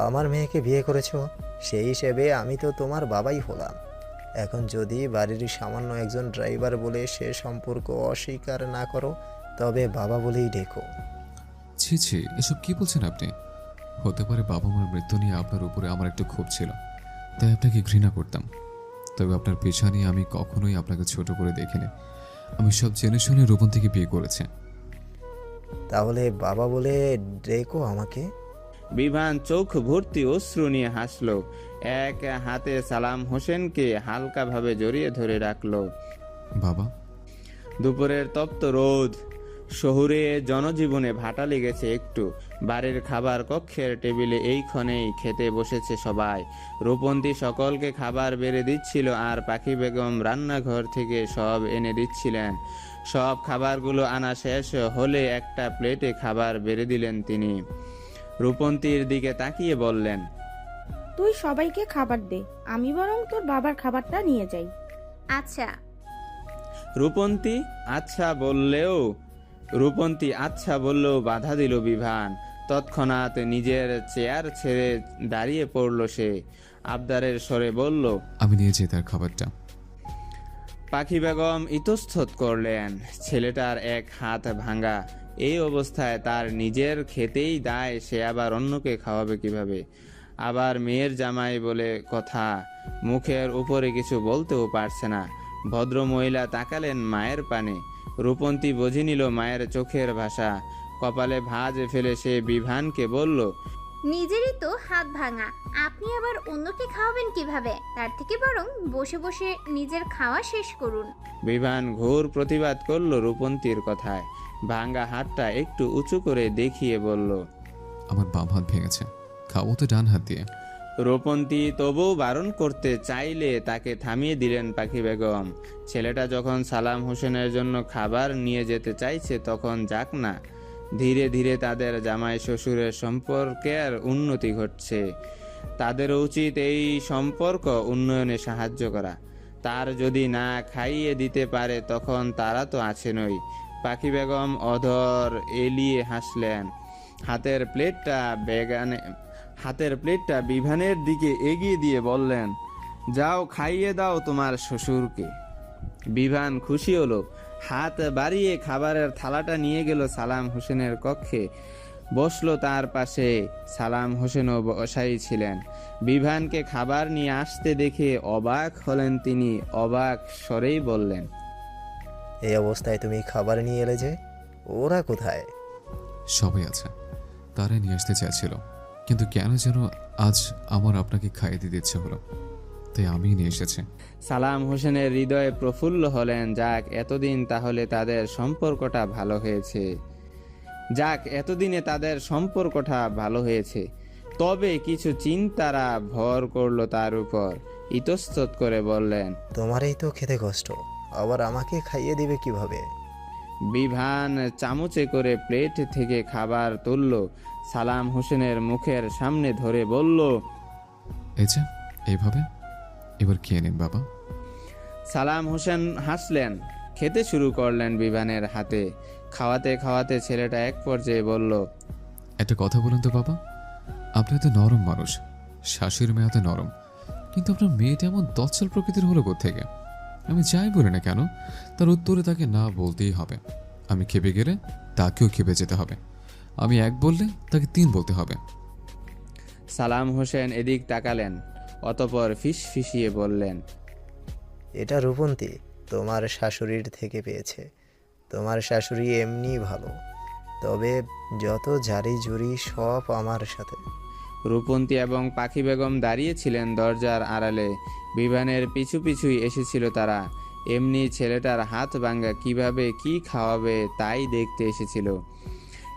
আমার মেয়েকে বিয়ে করেছো, সেই হিসেবে আমি তো তোমার বাবাই হলাম। এখন যদি বাড়ির সামান্য একজন ড্রাইভার বলে সে সম্পর্ক অস্বীকার না করো, তবে বাবা বলেই ডেকো। ছি ছি, এসব কি বলছেন আপনি? হতে পারে বাবা মার মৃত্যু নিয়ে আপনার উপরে আমার একটা ক্ষোভ ছিল, তাই আপনাকে ঘৃণা করতাম। তবে আপনার পেশা নিয়ে আমি কখনোই আপনাকে ছোট করে দেখিনি। আমি সব জেনে শুনে রূপন থেকে বিয়ে করেছে। তাহলে বাবা বলে ডেকো আমাকে। বিভান চোখ ভর্তি অশ্রু নিয়ে হাসল। এক হাতে সালাম হোসেনকে হালকাভাবে জড়িয়ে ধরে রাখলো। বাবা। দুপুরের তপ্ত রোদ শহুরে জনজীবনে ভাটা লেগেছে একটু। বাড়ির খাবার কক্ষের টেবিলে এই ক্ষণেই খেতে বসেছে সবাই। রূপন্তী সকলকে খাবার বেড়ে দিচ্ছিল, আর পাখি বেগম রান্নাঘর থেকে সব এনে দিচ্ছিলেন। সব খাবারগুলো আনা শেষ হলে একটা প্লেটে খাবার বেড়ে দিলেন তিনি। রূপন্তীর দিকে তাকিয়ে বললেন, তুই সবাইকে খাবার দে, আমি বরং তোর বাবার খাবারটা নিয়ে যাই। আচ্ছা। রূপন্তী আচ্ছা বললেও বাধা দিল বিভান। তৎক্ষণাৎ নিজের চেয়ার ছেড়ে দাঁড়িয়ে পড়ল সে। আবদারের স্বরে বলল, আমি নিয়ে যাই তার খাবারটা। পাখি বেগম ইতস্তত করলেন। ছেলেটার এক হাত ভাঙা, এই অবস্থায় তার নিজের খেতেই দায়, সে আবার অন্যকে খাওয়াবে কিভাবে? আবার মেয়ের জামাই বলে কথা, মুখের উপরে কিছু বলতেও পারছে না। ভদ্রমহিলা তাকালেন মায়ের পানে। রূপন্তী বুঝে নিল মায়ের চোখের ভাষা। কপালে ভাঁজ ফেলে সে বিভানকে বলল, নিজেরই তো হাত ভাঙা, আপনি আবার অন্যকে খাওয়াবেন কিভাবে? তার থেকে বরং বসে বসে নিজের খাওয়া শেষ করুন। বিভান ঘোর প্রতিবাদ করল রূপন্তীর কথায়। ভাঙা হাতটা একটু উঁচু করে দেখিয়ে বলল, আমার বাম হাত ভেঙেছে, খাবো তো ডান হাত দিয়ে। রূপন্তী তবুও বারণ করতে চাইলে তাকে থামিয়ে দিলেন পাখি বেগম। ছেলেটা যখন সালাম হোসেনের জন্য খাবার নিয়ে যেতে চাইছে, তখন যাক না। ধীরে ধীরে তাদের জামাই শ্বশুরের সম্পর্কের উন্নতি ঘটছে। তাদের উচিত এই সম্পর্ক উন্নয়নে সাহায্য করা। তার যদি না খাইয়ে দিতে পারে, তখন তারা তো আছেনই। পাখি বেগম অধর এলিয়ে হাসলেন। হাতের প্লেটটা বিভানের দিকে এগিয়ে দিয়ে বললেন, যাও খাইয়ে দাও তোমার শ্বশুরকে। বিভান খুশি হলো। হাত বাড়িয়ে খাবারের থালাটা নিয়ে গেল সালাম হোসেনের কক্ষে, বসলো তার পাশে। সালাম হোসেনও বসাই ছিলেন। বিভানকে খাবার নিয়ে আসতে দেখে অবাক হলেন তিনি। অবাক স্বরেই বললেন, এই অবস্থায় তুমি খাবার নিয়ে এলে যে? ওরা কোথায়? সবাই আছে, তারাই নিয়ে আসতে চাইছিল, কিন্তু কেন যেন আজ আমার আপনাকে খাইয়ে দিতে ইচ্ছে হলো, তাই আমি নিয়ে এসেছি। সালাম হোসেনের হৃদয়ে প্রফুল্ল হলেন। এতদিনে তাদের সম্পর্কটা ভালো হয়েছে। তবে কিছু চিন্তারা ভর করলো তার উপর। ইতস্তত করে বললেন, তোমারই তো খেতে কষ্ট, আবার আমাকে খাইয়ে দিবে কিভাবে? বিভান চামচে করে প্লেট থেকে খাবার তুলল, সালাম হোসেনের মুখের সামনে ধরে বলল, এই যে এইভাবে। এবার খেয়ে নিন বাবা। সালাম হোসেন হাসলেন, খেতে শুরু করলেন বিভানের হাতে। খাওয়াতে খাওয়াতে ছেলেটা এক পর্যায়ে বলল, একটা কথা বলুন তো বাবা, আপনি তো নরম মানুষ, শাশুড়ি মেয়ে এত নরম, কিন্তু আপনার মেয়েটা এমন দচ্ছল প্রকৃতির হলো কোত্থেকে? আমি যাই বলি না কেন, তার উত্তরে তাকে না বলতেই হবে। আমি খেপে গেলে তাকেও খেপে যেতে হবে। আমি এক বললে তাকে 3 বলতে হবে। সালাম হোসেন এদিক তাকালেন, অতপর ফিসফিসিয়ে বললেন, এটা রূপন্তী তোমার শাশুড়ির থেকে পেয়েছে। তোমার শাশুড়ি এমনি ভালো, তবে যত জারি জুরি সব আমার সাথে। রূপন্তী এবং পাখি বেগম দাঁড়িয়েছিলেন দরজার আড়ালে। বিভানের পিছু পিছুই এসেছিল তারা। এমনি ছেলেটার হাত ভাঙ্গা, কিভাবে কি খাওয়াবে তাই দেখতে এসেছিল।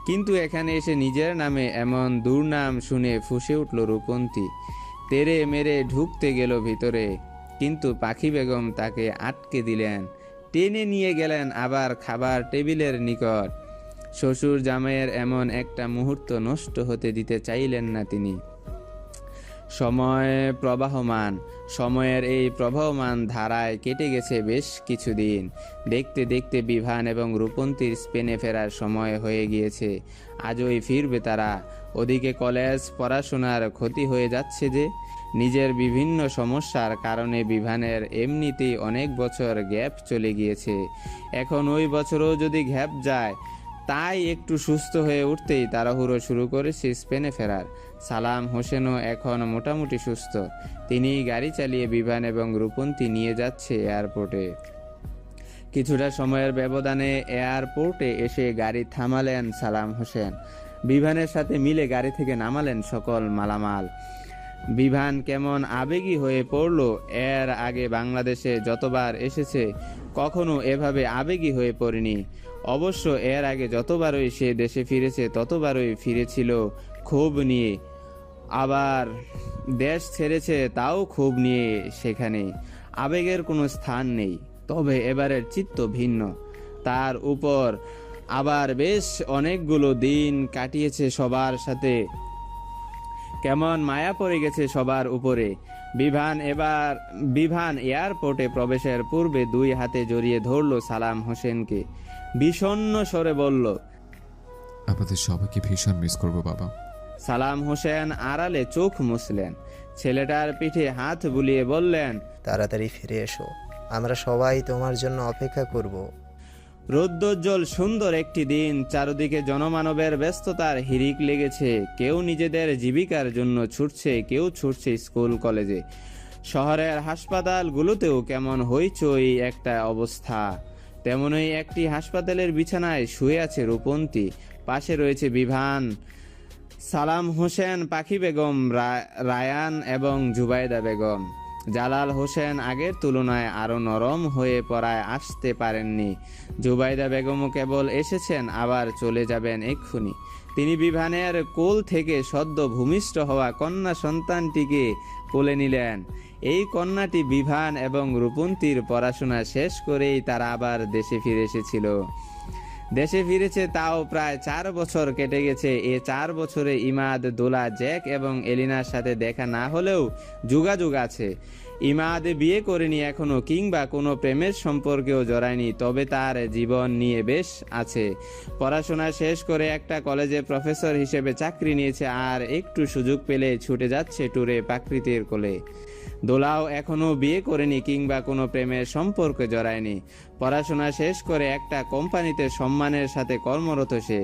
কিন্তু এখানে এসে নিজের নামে এমন দুর্নাম শুনে ফুঁসে উঠল রূপন্তী। তেড়ে মেরে ঢুকতে গেল ভিতরে, কিন্তু পাখি বেগম তাকে আটকে দিলেন, টেনে নিয়ে গেলেন আবার খাবার টেবিলের নিকট। শ্বশুর জামাইয়ের এমন একটা মুহূর্ত নষ্ট হতে দিতে চাইলেন না তিনি। সময় প্রবাহমান, সময়ের এই প্রবাহমান ধারায় কেটে গেছে বেশ কিছুদিন। দেখতে দেখতে বিভান এবং রূপন্তীর স্পেনে ফেরার সময় হয়ে গিয়েছে। আজই ফিরবে তারা। ওদিকে কলেজ পড়াশোনার ক্ষতি হয়ে যাচ্ছে যে। নিজের বিভিন্ন সমস্যার কারণে বিভানের এমনিতেই অনেক বছর গ্যাপ চলে গিয়েছে। এখন ওই বছরও যদি গ্যাপ যায়, তাই একটু সুস্থ হয়ে উঠতেই তাড়াহুড়ো শুরু করেছে স্পেনে ফেরার। সালাম হোসেনও এখন মোটামুটি সুস্থ। তিনি গাড়ি চালিয়ে বিভান এবং রূপন্তী নিয়ে যাচ্ছে এয়ারপোর্টে। কিছুটা সময়ের ব্যবধানে এয়ারপোর্টে এসে গাড়ি থামালেন সালাম হোসেন। বিভানের সাথে মিলে গাড়ি থেকে নামালেন সকল মালামাল। বিভান কেমন আবেগী হয়ে পড়ল। এর আগে বাংলাদেশে যতবার এসেছে কখনো এভাবে আবেগী হয়ে পড়েনি। অবশ্য এর আগে যতবারই সে দেশে ফিরেছে ততবারই ফিরেছিল ক্ষোভ নিয়ে। আবার দেশ ছেড়েছে তাও ক্ষোভ নিয়ে। সেখানে আবেগের কোনো স্থান নেই। তবে এবারের চিত্ত ভিন্ন। তার উপর আবার বেশ অনেকগুলো দিন কাটিয়েছে সবার সাথে, কেমন মায়া পড়ে গেছে সবার উপরে। বিভান এয়ারপোর্টে প্রবেশের পূর্বে 2 হাতে জড়িয়ে ধরল সালাম হোসেনকে। বিষণ্ণ স্বরে বলল, আপনাদের সবাইকে ভীষণ মিস করবো বাবা। সালাম হোসেন আড়ালে চোখ মুছলেন। ছেলেটার পিঠে হাত বুলিয়ে বললেন, তাড়াতাড়ি ফিরে এসো, আমরা সবাই তোমার জন্য অপেক্ষা করব। রৌদ্রোজ্জ্বল সুন্দর একটি দিন। চারদিকে জনমানবের ব্যস্ততার হিড়িক লেগেছে। কেউ নিজেদের জীবিকার জন্য ছুটছে, কেউ ছুটছে স্কুল কলেজে। শহরের হাসপাতালগুলোতেও কেমন হইচই একটা অবস্থা। তেমনই একটি হাসপাতালের বিছানায় শুয়ে আছে রূপন্তী। পাশে রয়েছে বিভান, সালাম হোসেন, পাখি বেগম, রায়ান এবং জুবাইদা বেগম। জালাল হোসেন আগের তুলনায় আরো নরম হয়ে পড়ায় আসতে পারেননি। জুবাইদা বেগমও কেবল এসেছেন, আবার চলে যাবেন এক্ষুনি। তিনি বিভানের কোল থেকে সদ্য ভূমিষ্ঠ হওয়া কন্যা সন্তানটিকে কোলে নিলেন। এই কন্যাটি বিভান এবং রূপন্তীর পড়াশোনা শেষ করেই তারা আবার দেশে ফিরে এসেছিল। দেশে ফিরেছে তাও প্রায় 4 বছর কেটে গেছে। এ 4 বছরে ইমাদ, দোলা, জ্যাক এবং এলিনার সাথে দেখা না হলেও যোগাযোগ আছে। ইমাদ বিয়ে করেনি এখনো, কিংবা কোনো প্রেমের সম্পর্কেও জড়ায়নি, তবে তার জীবন নিয়ে বেশ আছে। পড়াশোনা শেষ করে একটা কলেজে প্রফেসর হিসেবে চাকরি নিয়েছে, আর একটু সুযোগ পেলে ছুটে যাচ্ছে ট্যুরে প্রাকৃতির কোলে। দোলাও এখনো বিয়ে করেনি কিংবা কোনো প্রেমের সম্পর্কে জড়ায়নি। পড়াশোনা শেষ করে একটা কোম্পানিতে সম্মানের সাথে কর্মরত সে।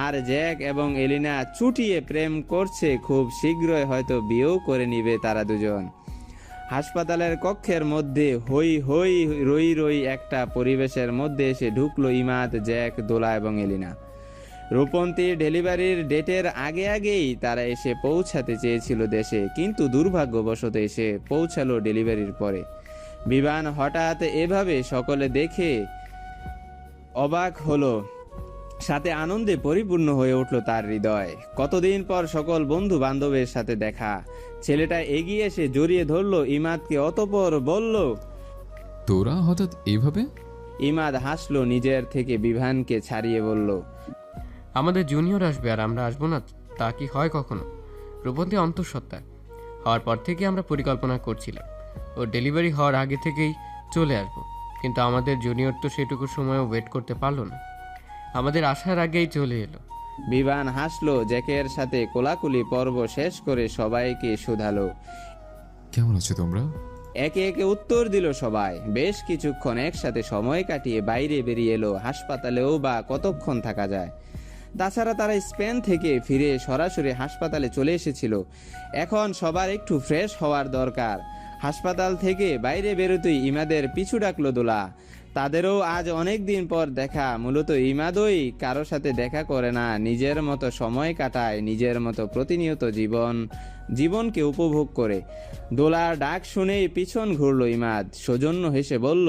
আর জ্যাক এবং এলিনা চুটিয়ে প্রেম করছে, খুব শীঘ্রই হয়তো বিয়েও করে নিবে তারা দুজন। হাসপাতালের কক্ষের মধ্যে হই হই রই রই একটা পরিবেশের মধ্যে এসে ঢুকলো ইমাদ, জ্যাক, দোলা এবং এলিনা। রূপন্তীর ডেলিভারির ডেটের আগেই তারা এসে পৌঁছাতে চেয়েছিল দেশে, কিন্তু দুর্ভাগ্যবশত এসে পৌঁছালো ডেলিভারির পরে। বিমান হঠাৎ এভাবে সকলে দেখে অবাক হলো, সাথে আনন্দে পরিপূর্ণ হয়ে উঠল তার হৃদয়। কতদিন পর সকল বন্ধু বান্ধবের সাথে দেখা। ছেলেটা এগিয়ে এসে জড়িয়ে ধরলো ইমাদকে, অতঃপর বলল, তোরা হঠাৎ এইভাবে? ইমাদ হাসলো, নিজের থেকে বিভানকে ছাড়িয়ে বলল, আমাদের জুনিয়র আসবে আর আমরা আসবো না, তা কি হয় কখনো? রূপন্তী অন্তঃসত্ত্বা হওয়ার পর থেকে আমরা পরিকল্পনা করছিলাম ওর ডেলিভারি হওয়ার আগে থেকেই চলে আসবো, কিন্তু আমাদের জুনিয়র তো সেটুকু সময়ও ওয়েট করতে পারলো না, আমাদের আসার আগেই চলে এলো। বিভান হাসলো, জ্যাকের সাথে কোলাকুলি পর্ব শেষ করে সবাইকে শুধালো। কেমন আছো তোমরা? একে একে উত্তর দিল সবাই। বেশ কিছুক্ষণ একসাথে সময় কাটিয়ে বাইরে বেরিয়ে এলো। হাসপাতালেও বা কতক্ষণ থাকা যায়? তাছাড়া তারা স্পেন থেকে ফিরে সরাসরি হাসপাতালে চলে এসেছিল। এখন সবার একটু ফ্রেশ হওয়ার দরকার। হাসপাতাল থেকে বাইরে বেরোতেই ইমাদের পিছু ডাকলো দোলা। তাদেরও আজ অনেক দিন পর দেখা। মূলত ইমাদই কারো সাথে দেখা করে না, নিজের মতো সময় কাটায়, নিজের মতো প্রতিনিয়ত জীবনকে উপভোগ করে। দোলার ডাক শুনেই পিছন ঘুরল ইমাদ। সৌজন্য হেসে বলল,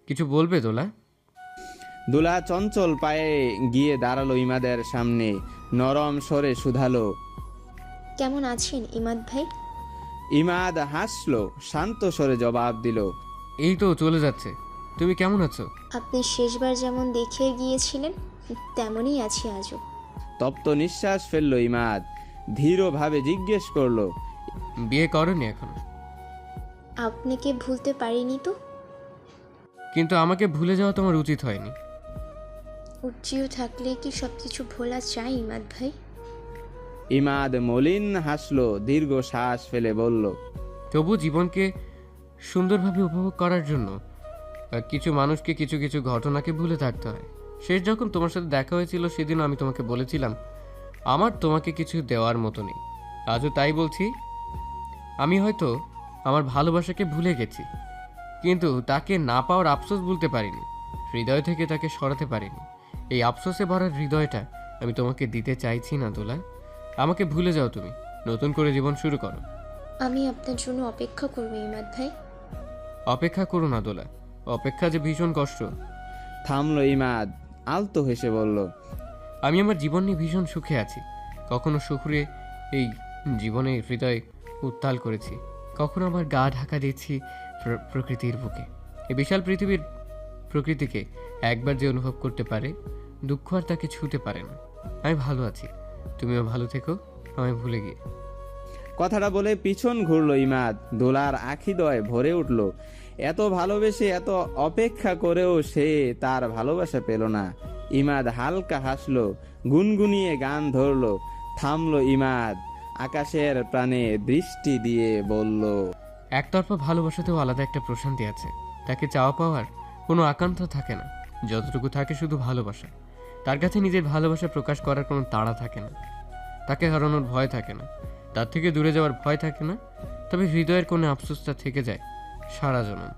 কিছু বলবে দোলা? দোলা চঞ্চল পায়ে গিয়ে দাঁড়ালো ইমাদের সামনে, নরম স্বরে শুধালো। কেমন আছেন ইমাদ ভাই? ইমাদ হাসলো, শান্ত স্বরে জবাব দিল, এই তো চলে যাচ্ছে। তুমি কেমন আছো? আপনি শেষবার যেমন দেখিয়ে গিয়েছিলেন তেমনই আছি আজও। তপ্ত নিঃশ্বাস ফেলল ইমাদ। ধীরভাবে জিজ্ঞেস করলো, বিয়ে করনি এখন? আপনাকে ভুলতে পারিনি তো। কিন্তু আমাকে ভুলে যাওয়া তোমার উচিত হয়নি। উজ্জিও থাকলে কি সব কিছু ভোলা যায় ইমাদ ভাই? ইমাদ মলিন হাসলো, দীর্ঘ শ্বাস ফেলে বলল, তবু জীবনকে সুন্দরভাবে উপভোগ করার জন্য কিছু মানুষকে কিছু কিছু ঘটনাকে ভুলে থাকতে হয়। শেষ যখন তোমার সাথে দেখা হয়েছিল সেদিনও আমি তোমাকে বলেছিলাম আমার তোমাকে কিছু দেওয়ার মতো নেই। আজও তাই বলছি। আমি হয়তো আমার ভালোবাসাকে ভুলে গেছি, কিন্তু তাকে না পাওয়ার আফসোস ভুলতে পারিনি, হৃদয় থেকে তাকে সরাতে পারিনি। এই আফসোসে ভরা হৃদয়টা আমি তোমাকে দিতে চাইছি না দোলা। আমাকে ভুলে যাও তুমি, নতুন করে জীবন শুরু করো। আমি আপনার জন্য অপেক্ষা করব ইমাদ ভাই। অপেক্ষা করো না দোলা, অপেক্ষা যে ভীষণ কষ্ট। থামলো ইমাদ, আলতো হেসে বলল, আমি আমার জীবন নিয়ে ভীষণ সুখে আছি। কখনো সুখরে এই জীবনে হৃদয় উত্তাল করেছি, কখনো আমার গা ঢাকা দিয়েছি প্রকৃতির বুকে। এই বিশাল পৃথিবীর প্রকৃতিকে একবার যে অনুভব করতে পারে, দুঃখ আর তাকে ছুঁতে পারে না। আমি ভালো আছি, তুমিও ভালো থেকো আমায় ভুলে গিয়ে। কথাটা বলে পিছন ঘুরলো ইমাদ। দোলার আখিদয় ভরে উঠল। এত ভালোবেসে এত অপেক্ষা করেও সে তার ভালোবাসা পেল না। ইমাদ হালকা হাসলো, গুনগুনিয়ে গান ধরলো। থামলো ইমাদ, আকাশের প্রাণে দৃষ্টি দিয়ে বলল, একতরফা ভালোবাসাতেও আলাদা একটা প্রশান্তি আছে। তাকে চাওয়া পাওয়ার কোনো আকাঙ্ক্ষা থাকে না, যতটুকু থাকে শুধু ভালোবাসা। তার কাছে নিজের ভালোবাসা প্রকাশ করার কোনো তাড়া থাকে না, তাকে হারানোর ভয় থাকে না, তার থেকে দূরে যাওয়ার ভয় থাকে না। তবে হৃদয়ের কোনো আফসোসটা থেকে যায় সারা জনম।